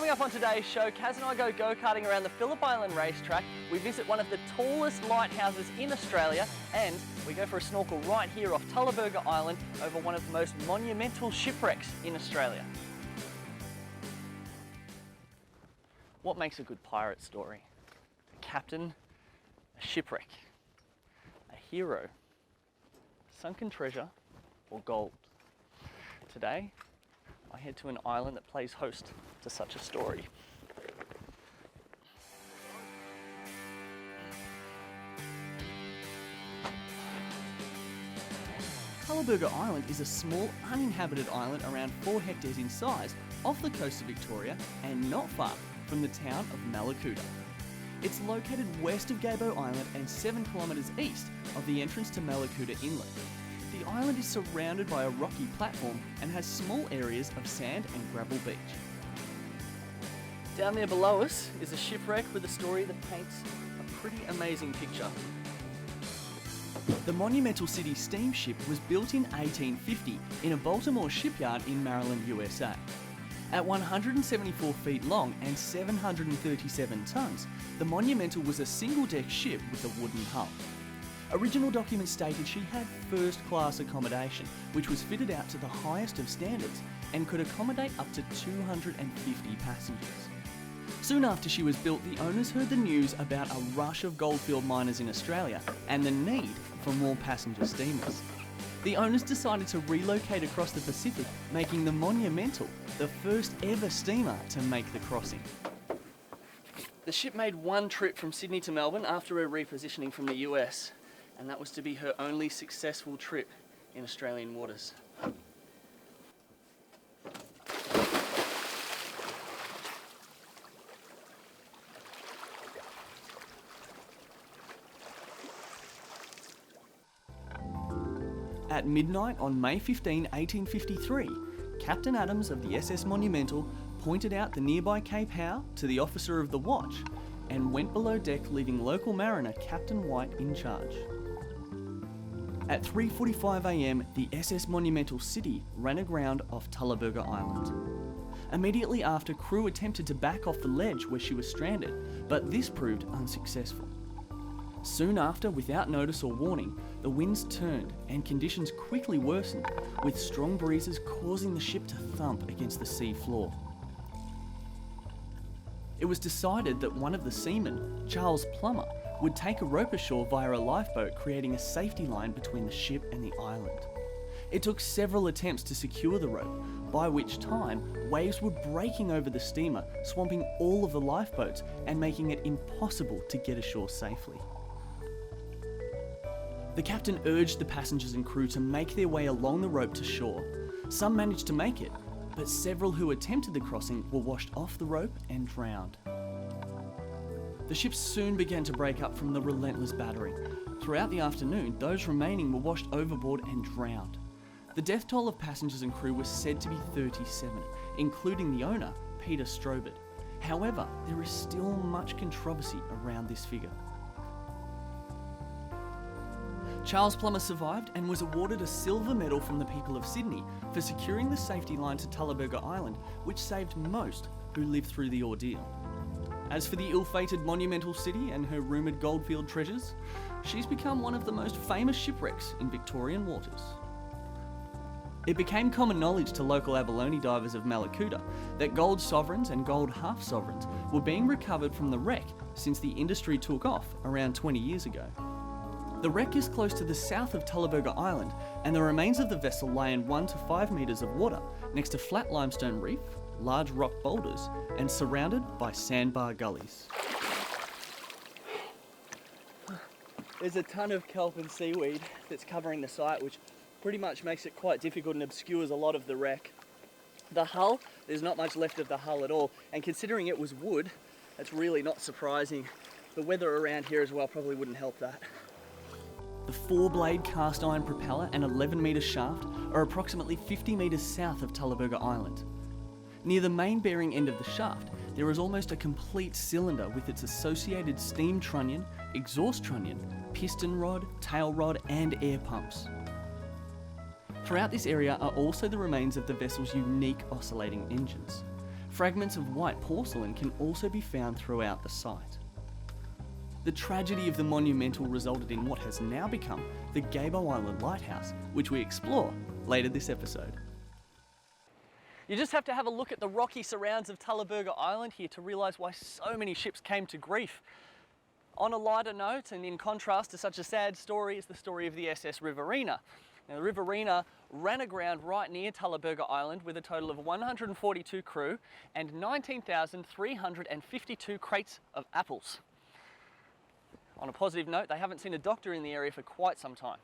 Coming up on today's show, Kaz and I go go-karting around the Phillip Island racetrack, we visit one of the tallest lighthouses in Australia, and we go for a snorkel right here off Tullaberga Island over one of the most monumental shipwrecks in Australia. What makes a good pirate story? A captain, a shipwreck, a hero, sunken treasure, or gold? Today, I head to an island that plays host to such a story. Tullaberga Island is a small uninhabited island around 4 hectares in size off the coast of Victoria and not far from the town of Mallacoota. It's located west of Gabo Island and 7 kilometres east of the entrance to Mallacoota Inlet. The island is surrounded by a rocky platform and has small areas of sand and gravel beach. Down there below us is a shipwreck with a story that paints a pretty amazing picture. The Monumental City steamship was built in 1850 in a Baltimore shipyard in Maryland, USA. At 174 feet long and 737 tonnes, the Monumental was a single-deck ship with a wooden hull. Original documents stated she had first-class accommodation, which was fitted out to the highest of standards and could accommodate up to 250 passengers. Soon after she was built, the owners heard the news about a rush of goldfield miners in Australia and the need for more passenger steamers. The owners decided to relocate across the Pacific, making the Monumental the first ever steamer to make the crossing. The ship made one trip from Sydney to Melbourne after her repositioning from the US, and that was to be her only successful trip in Australian waters. At midnight on May 15, 1853, Captain Adams of the SS Monumental pointed out the nearby Cape Howe to the officer of the watch and went below deck, leaving local mariner Captain White in charge. At 3:45 a.m, the SS Monumental City ran aground off Tullaberga Island. Immediately after, crew attempted to back off the ledge where she was stranded, but this proved unsuccessful. Soon after, without notice or warning, the winds turned and conditions quickly worsened, with strong breezes causing the ship to thump against the sea floor. It was decided that one of the seamen, Charles Plummer, would take a rope ashore via a lifeboat, creating a safety line between the ship and the island. It took several attempts to secure the rope, by which time waves were breaking over the steamer, swamping all of the lifeboats and making it impossible to get ashore safely. The captain urged the passengers and crew to make their way along the rope to shore. Some managed to make it, but several who attempted the crossing were washed off the rope and drowned. The ship soon began to break up from the relentless battering. Throughout the afternoon, those remaining were washed overboard and drowned. The death toll of passengers and crew was said to be 37, including the owner, Peter Strobert. However, there is still much controversy around this figure. Charles Plummer survived and was awarded a silver medal from the people of Sydney for securing the safety line to Tullaberga Island, which saved most who lived through the ordeal. As for the ill-fated Monumental City and her rumoured goldfield treasures, she's become one of the most famous shipwrecks in Victorian waters. It became common knowledge to local abalone divers of Mallacoota that gold sovereigns and gold half-sovereigns were being recovered from the wreck since the industry took off around 20 years ago. The wreck is close to the south of Tullaberga Island, and the remains of the vessel lie in 1 to 5 metres of water next to flat limestone reef, large rock boulders, and surrounded by sandbar gullies. There's a ton of kelp and seaweed that's covering the site, which pretty much makes it quite difficult and obscures a lot of the wreck. The hull, there's not much left of the hull at all, and considering it was wood, that's really not surprising. The weather around here as well probably wouldn't help that. The 4-blade cast iron propeller and 11-metre shaft are approximately 50 metres south of Tullaberga Island. Near the main bearing end of the shaft, there is almost a complete cylinder with its associated steam trunnion, exhaust trunnion, piston rod, tail rod, and air pumps. Throughout this area are also the remains of the vessel's unique oscillating engines. Fragments of white porcelain can also be found throughout the site. The tragedy of the Monumental resulted in what has now become the Gabo Island lighthouse, which we explore later this episode. You just have to have a look at the rocky surrounds of Tullaberga Island here to realise why so many ships came to grief. On a lighter note, and in contrast to such a sad story, is the story of the SS Riverina. Now, the Riverina ran aground right near Tullaberga Island with a total of 142 crew and 19,352 crates of apples. On a positive note, they haven't seen a doctor in the area for quite some time.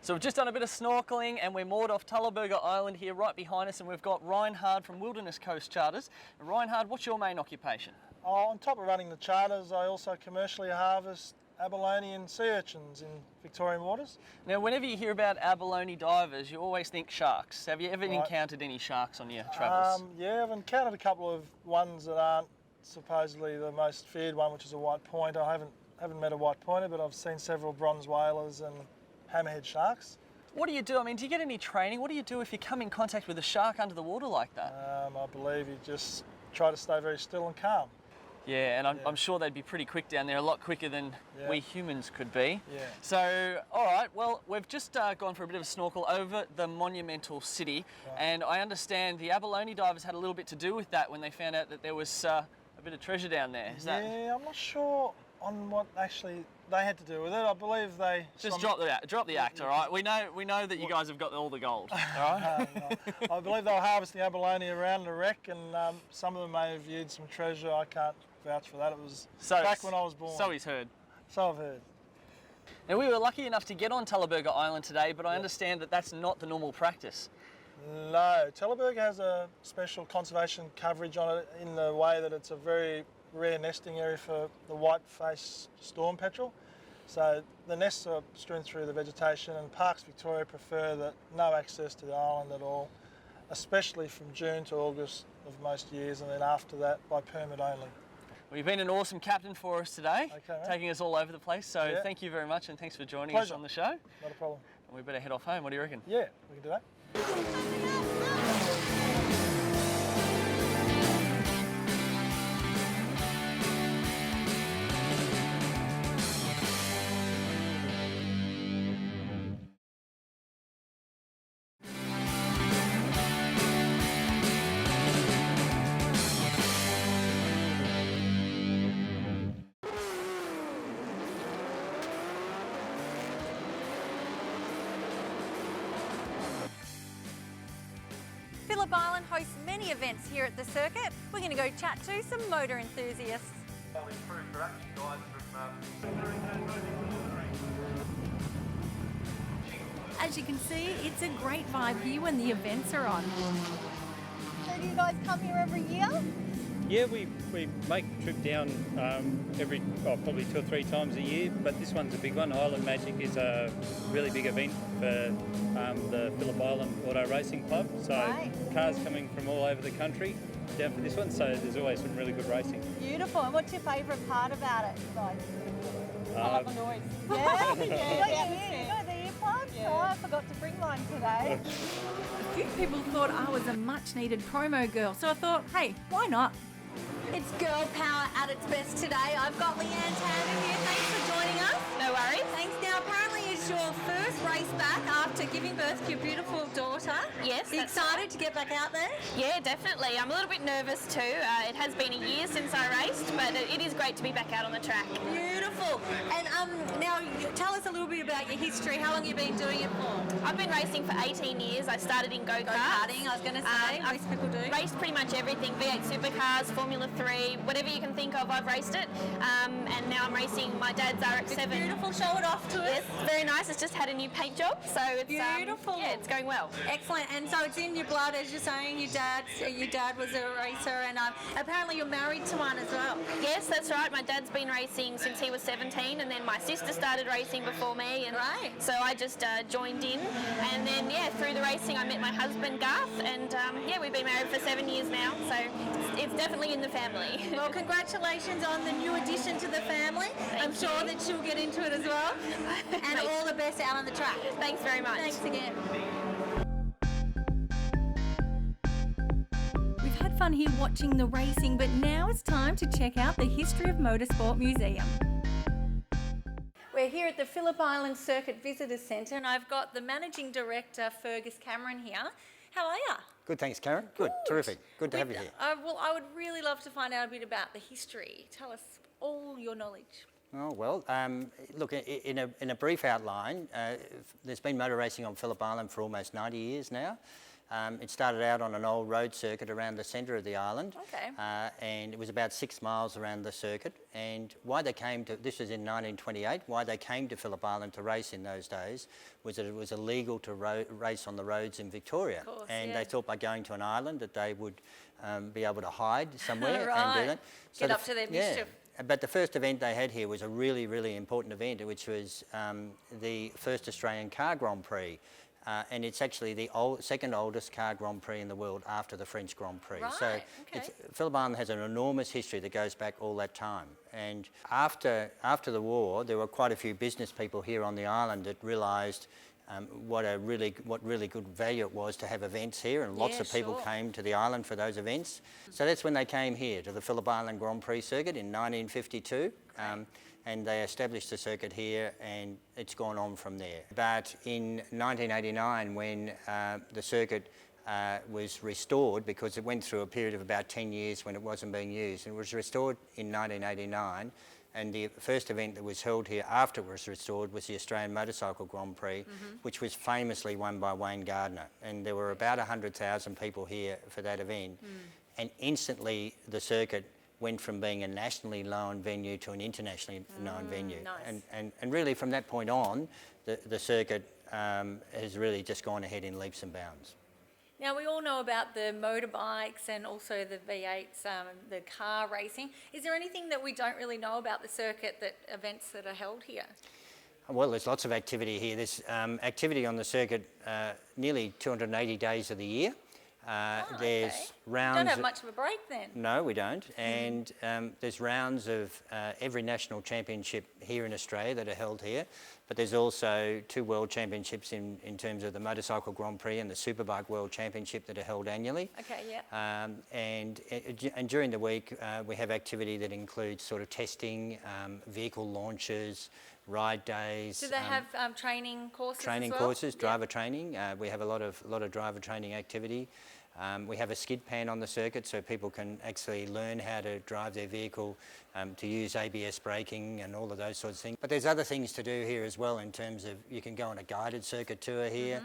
So we've just done a bit of snorkeling and we're moored off Tullaberga Island here right behind us, and we've got Reinhard from Wilderness Coast Charters. And Reinhard, what's your main occupation? On top of running the charters, I also commercially harvest abalone and sea urchins in Victorian waters. Now, whenever you hear about abalone divers, you always think sharks. Have you ever encountered any sharks on your travels? Yeah, I've encountered a couple of ones that aren't supposedly the most feared one, which is a white pointer. I haven't met a white pointer, but I've seen several bronze whalers and hammerhead sharks. What do you do? I mean, do you get any training? What do you do if you come in contact with a shark under the water like that? I believe you just try to stay very still and calm. Yeah, and I'm sure they'd be pretty quick down there, a lot quicker than we humans could be. Yeah. So, all right, well, we've just gone for a bit of a snorkel over the monumental city, and I understand the abalone divers had a little bit to do with that when they found out that there was a bit of treasure down there. Is that... Yeah, I'm not sure on what actually they had to do with it. I believe they... Just drop the act, all right? We know that you guys have got all the gold, all right? I believe they were harvesting abalone around the wreck, and some of them may have viewed some treasure. I can't vouch for that. It was back when I was born. So he's heard. So I've heard. Now, we were lucky enough to get on Tullaberga Island today, but I understand that that's not the normal practice. No, Tullaberga has a special conservation coverage on it in the way that it's a very rare nesting area for the white-faced storm petrel. So the nests are strewn through the vegetation, and Parks Victoria prefer that no access to the island at all, especially from June to August of most years, and then after that by permit only. Well, you've been an awesome captain for us today, taking us all over the place, so thank you very much, and thanks for joining us on the show. Not a problem. And we better head off home, what do you reckon? Yeah, we can do that. Phillip Island hosts many events here at the circuit. We're going to go chat to some motor enthusiasts. As you can see, it's a great vibe here when the events are on. So do you guys come here every year? Yeah, we make a trip down probably 2 or 3 times a year, but this one's a big one. Island Magic is a really big event for the Phillip Island Auto Racing Club. So cars coming from all over the country down for this one, so there's always some really good racing. Beautiful. And what's your favourite part about it, guys? I love the noise. Yeah, you got the earplugs? Yeah. Oh, I forgot to bring mine today. A few people thought I was a much-needed promo girl, so I thought, hey, why not? It's girl power at its best today. I've got Leanne Tanner here. Thanks for joining us. No worries. Thanks. Now, apparently it's your first race back after giving birth to your beautiful daughter. Yes. Are you excited to get back out there? Yeah, definitely. I'm a little bit nervous too. It has been a year since I raced, but it is great to be back out on the track. Beautiful. And now tell us a little bit about your history. How long have you been doing it for? I've been racing for 18 years. I started in go-karting. I was going to say, most people do. Raced pretty much everything, V8 supercars, Formula 3, whatever you can think of, I've raced it. And now I'm racing my dad's RX-7. It's beautiful. Show it off to us. Yes, very nice. It's just had a new paint job, so it's beautiful. Yeah, it's going well. Excellent. And so it's in your blood, as you're saying. Your dad was a racer, and apparently you're married to one as well. Yes, that's right. My dad's been racing since he was 17, and then my sister started racing before me, and so I just joined in. And then through the racing, I met my husband Garth, and we've been married for 7 years now. So it's definitely in the family. Well, congratulations on the new addition to the family. I'm sure that she'll get into it as well. And all the best out on the track. Thanks very much. Thanks again. We've had fun here watching the racing, but now it's time to check out the History of Motorsport Museum. We're here at the Phillip Island Circuit Visitor Centre and I've got the Managing Director, Fergus Cameron, here. How are you? Good, thanks, Karen. Good, terrific. Good to have you here. Well, I would really love to find out a bit about the history. Tell us all your knowledge. Oh, well, look, in a brief outline, there's been motor racing on Phillip Island for almost 90 years now. It started out on an old road circuit around the centre of the island. Okay. And it was about 6 miles around the circuit. And why they came to, this was in 1928, why they came to Phillip Island to race in those days was that it was illegal to race on the roads in Victoria. Of course, and yeah. they thought by going to an island that they would be able to hide somewhere Right. and do that. Get up to their mischief. But the first event they had here was a really, really important event, which was the first Australian car Grand Prix. And it's actually the second oldest car Grand Prix in the world after the French Grand Prix. Right, So okay. Phillip Island has an enormous history that goes back all that time. And after the war, there were quite a few business people here on the island that realised what really good value it was to have events here, and lots of people came to the island for those events. So that's when they came here to the Phillip Island Grand Prix circuit in 1952. And they established the circuit here, and it's gone on from there. But in 1989, when the circuit was restored, because it went through a period of about 10 years when it wasn't being used, and it was restored in 1989, and the first event that was held here after it was restored was the Australian Motorcycle Grand Prix, which was famously won by Wayne Gardner. And there were about 100,000 people here for that event. And instantly the circuit went from being a nationally known venue to an internationally known venue. Nice. And really from that point on, the circuit has really just gone ahead in leaps and bounds. Now, we all know about the motorbikes and also the V8s, the car racing. Is there anything that we don't really know about the circuit, events that are held here? Well, there's lots of activity here. There's activity on the circuit nearly 280 days of the year. There's rounds. You don't have much of a break then. No, we don't. And there's rounds of every national championship here in Australia that are held here. But there's also 2 world championships in terms of the Motorcycle Grand Prix and the Superbike World Championship that are held annually. Okay, yeah. And during the week, we have activity that includes sort of testing, vehicle launches, ride days. Do they have training courses Training as well? courses, driver training. We have a lot of driver training activity. We have a skid pan on the circuit so people can actually learn how to drive their vehicle, to use ABS braking and all of those sorts of things. But there's other things to do here as well in terms of you can go on a guided circuit tour here,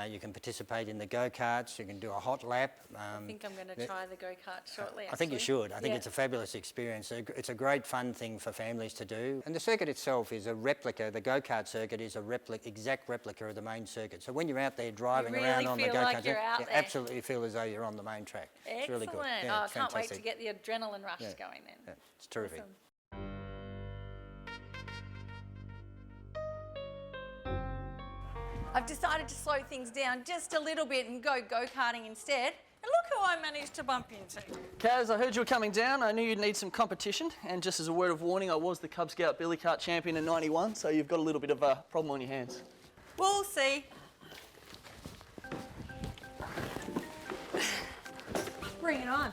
you can participate in the go-karts, you can do a hot lap. I think I'm going to try the go-kart shortly, I think you should. I think Yeah. it's a fabulous experience. It's a great fun thing for families to do. And the circuit itself is a replica, the go-kart circuit is a exact replica of the main circuit. So when you're out there driving really around on the feel go-kart like you're out you there. absolutely feel as though you're on the main track. Excellent. It's really good. Oh, Yeah, I it's can't wait to fantastic. get the adrenaline rush Yeah. going then. Yeah, it's terrific. Awesome. I've decided to slow things down just a little bit and go go-karting instead. And look who I managed to bump into. Kaz, I heard you were coming down. I knew you'd need some competition. And just as a word of warning, I was the Cub Scout Billy Kart champion in '91, so you've got a little bit of a problem on your hands. We'll see. Bring it on.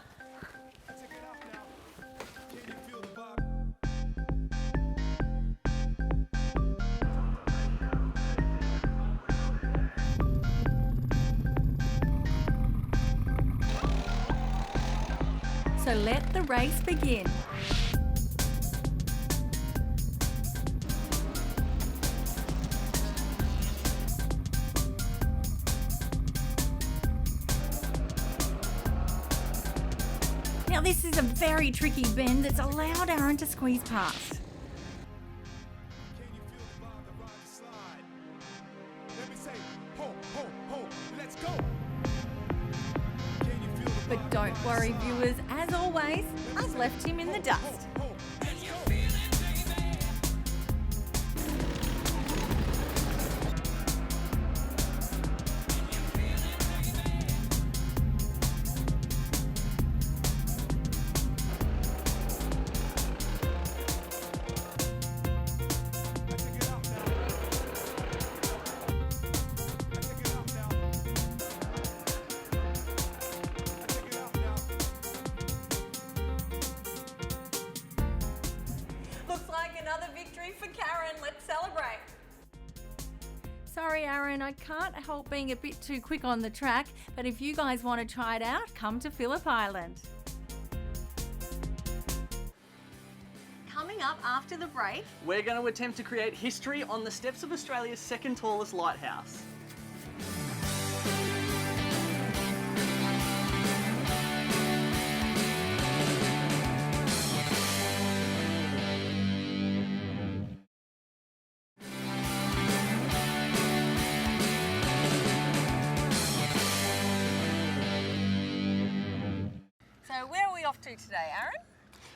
So let the race begin. Now this is a very tricky bend that's allowed Aaron to squeeze past. But don't worry viewers, as always, I've left him in the dust. for Karen. Let's celebrate. Sorry, Aaron, I can't help being a bit too quick on the track, but if you guys want to try it out, come to Phillip Island. Coming up after the break, We're going to attempt to create history on the steps of Australia's second tallest lighthouse. so where are we off to today, Aaron?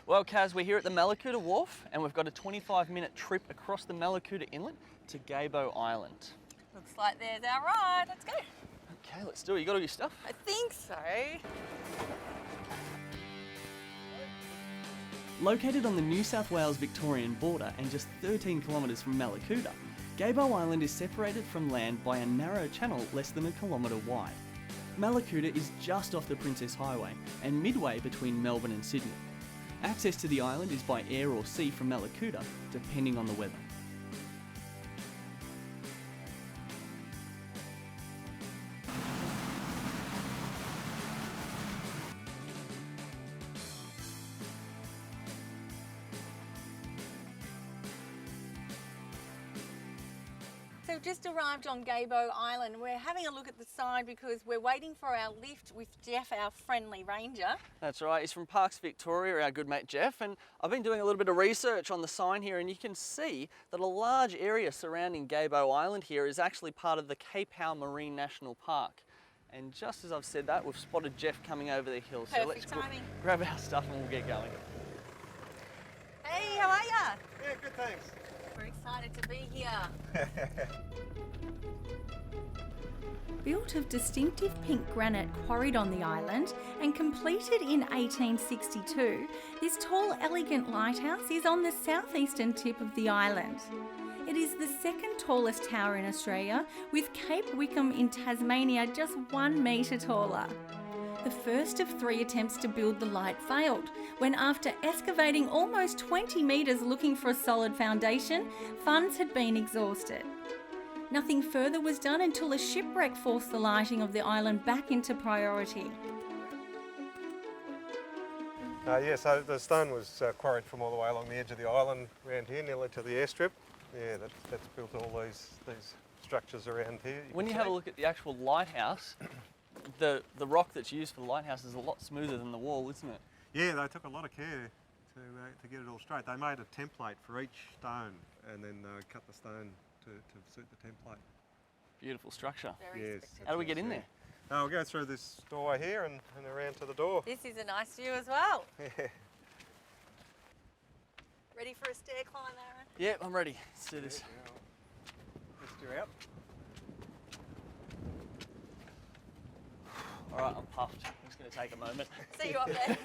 Well, Kaz, we're here at the Mallacoota Wharf and we've got a 25-minute trip across the Mallacoota Inlet to Gabo Island. Looks like there's our ride. Let's go. Okay, let's do it. You got all your stuff? I think so. Located on the New South Wales-Victorian border and just 13 kilometres from Mallacoota, Gabo Island is separated from land by a narrow channel less than a kilometre wide. Mallacoota is just off the Princess Highway and midway between Melbourne and Sydney. Access to the island is by air or sea from Mallacoota, depending on the weather. So we've just arrived on Gabo Island. We're having a look at the sign because we're waiting for our lift with Jeff, our friendly ranger. That's right, he's from Parks Victoria, our good mate Jeff, and I've been doing a little bit of research on the sign here and you can see that a large area surrounding Gabo Island here is actually part of the Cape Howe Marine National Park. And just as I've said that, we've spotted Jeff coming over the hill. So let's timing. grab our stuff and we'll get going. Hey, how are ya? Yeah, good, thanks. We're excited to be here. Built of distinctive pink granite quarried on the island and completed in 1862, this tall, elegant lighthouse is on the southeastern tip of the island. It is the second tallest tower in Australia, with Cape Wickham in Tasmania just 1 metre taller. The first of 3 attempts to build the light failed, when after excavating almost 20 metres looking for a solid foundation, funds had been exhausted. Nothing further was done until a shipwreck forced the lighting of the island back into priority. Yeah, so the stone was quarried from all the way along the edge of the island around here, nearly to the airstrip. Yeah, that's built all these structures around here. When you have a look at the actual lighthouse, the rock that's used for the lighthouse is a lot smoother than the wall, isn't it? Yeah, they took a lot of care to get it all straight. They made a template for each stone and then cut the stone to suit the template. Beautiful structure. Yes. How do we get in there? We'll go through this doorway here and around to the door. This is a nice view as well. Yeah. Ready for a stair climb, Aaron? Yep, I'm ready. Let's do this. Lift you out. All right, I'm puffed. It's going to take a moment. See you up there.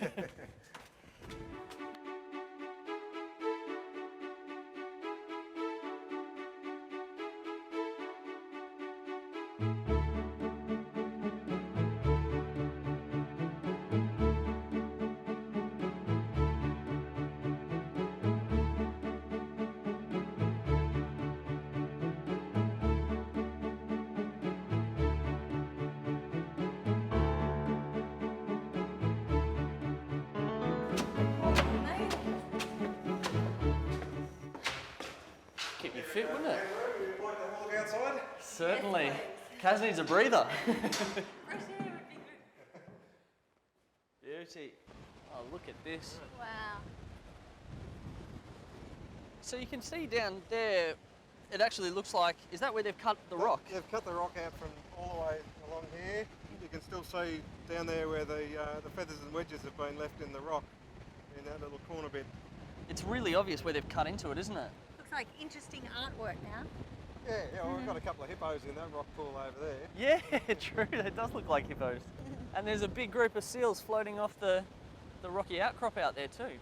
Keep you fit, wouldn't it? Like the walk outside? Certainly. Kaz needs a breather. Beauty. Oh, look at this. Wow. So you can see down there, it actually looks like, is that where they've cut the rock? They've cut the rock out from all the way along here. You can still see down there where the feathers and wedges have been left in the rock, in that little corner bit. It's really obvious where they've cut into it, isn't it? Looks like interesting artwork now. Yeah, well, we've got a couple of hippos in that rock pool over there. Yeah, true. It does look like hippos. And there's a big group of seals floating off the rocky outcrop out there too.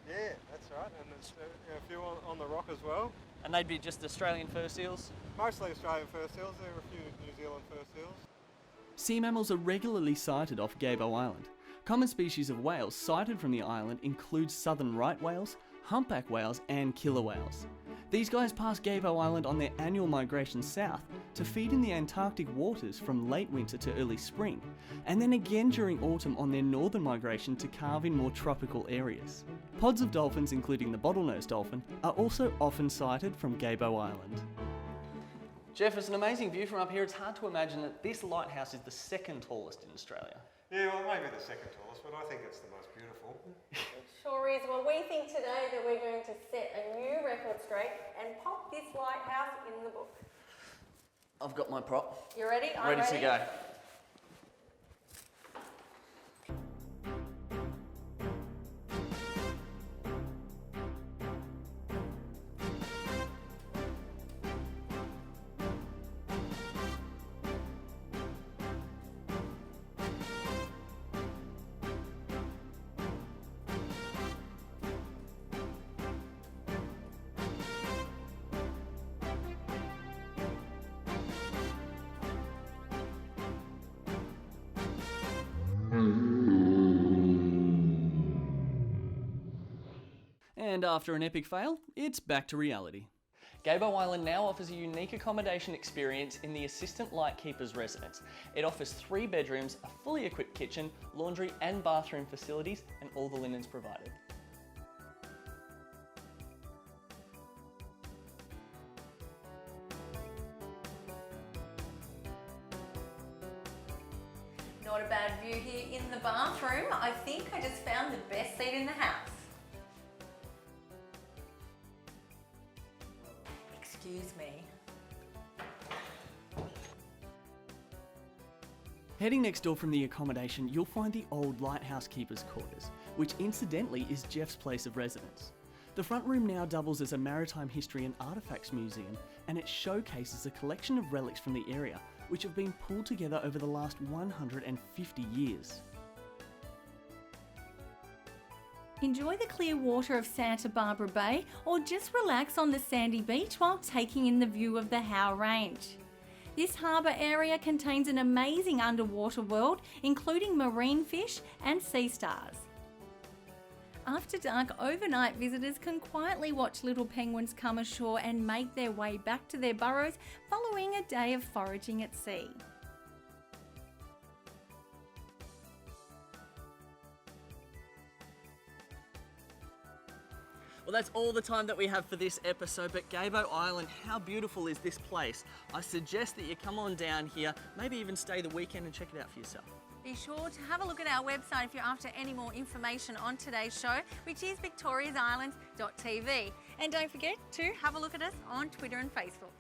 Yeah, that's right. And there's a few on the rock as well. And they'd be just Australian fur seals? Mostly Australian fur seals. There are a few New Zealand fur seals. Sea mammals are regularly sighted off Gabo Island. Common species of whales sighted from the island include southern right whales, humpback whales and killer whales. These guys pass Gabo Island on their annual migration south to feed in the Antarctic waters from late winter to early spring, and then again during autumn on their northern migration to carve in more tropical areas. Pods of dolphins, including the bottlenose dolphin, are also often sighted from Gabo Island. Jeff, it's an amazing view from up here. It's hard to imagine that this lighthouse is the second tallest in Australia. Yeah, well, maybe the second tallest, but I think it's the most beautiful. It sure is. Well, we think today that we're going to set a new record straight and pop this lighthouse in the book. I've got my prop. You ready? I'm ready to go. And after an epic fail, it's back to reality. Gabo Island now offers a unique accommodation experience in the Assistant Lightkeeper's residence. It offers 3 bedrooms, a fully equipped kitchen, laundry and bathroom facilities, and all the linens provided. Not a bad view here in the bathroom. I think I just found the best seat in the house. Excuse me. Heading next door from the accommodation, you'll find the old lighthouse keeper's quarters, which incidentally is Jeff's place of residence. The front room now doubles as a maritime history and artefacts museum, and it showcases a collection of relics from the area, which have been pulled together over the last 150 years. Enjoy the clear water of Santa Barbara Bay or just relax on the sandy beach while taking in the view of the Howe Range. This harbour area contains an amazing underwater world, including marine fish and sea stars. After dark, overnight visitors can quietly watch little penguins come ashore and make their way back to their burrows following a day of foraging at sea. Well, that's all the time that we have for this episode, but Gabo Island, how beautiful is this place? I suggest that you come on down here, maybe even stay the weekend and check it out for yourself. Be sure to have a look at our website if you're after any more information on today's show, which is victoriasisland.tv. And don't forget to have a look at us on Twitter and Facebook.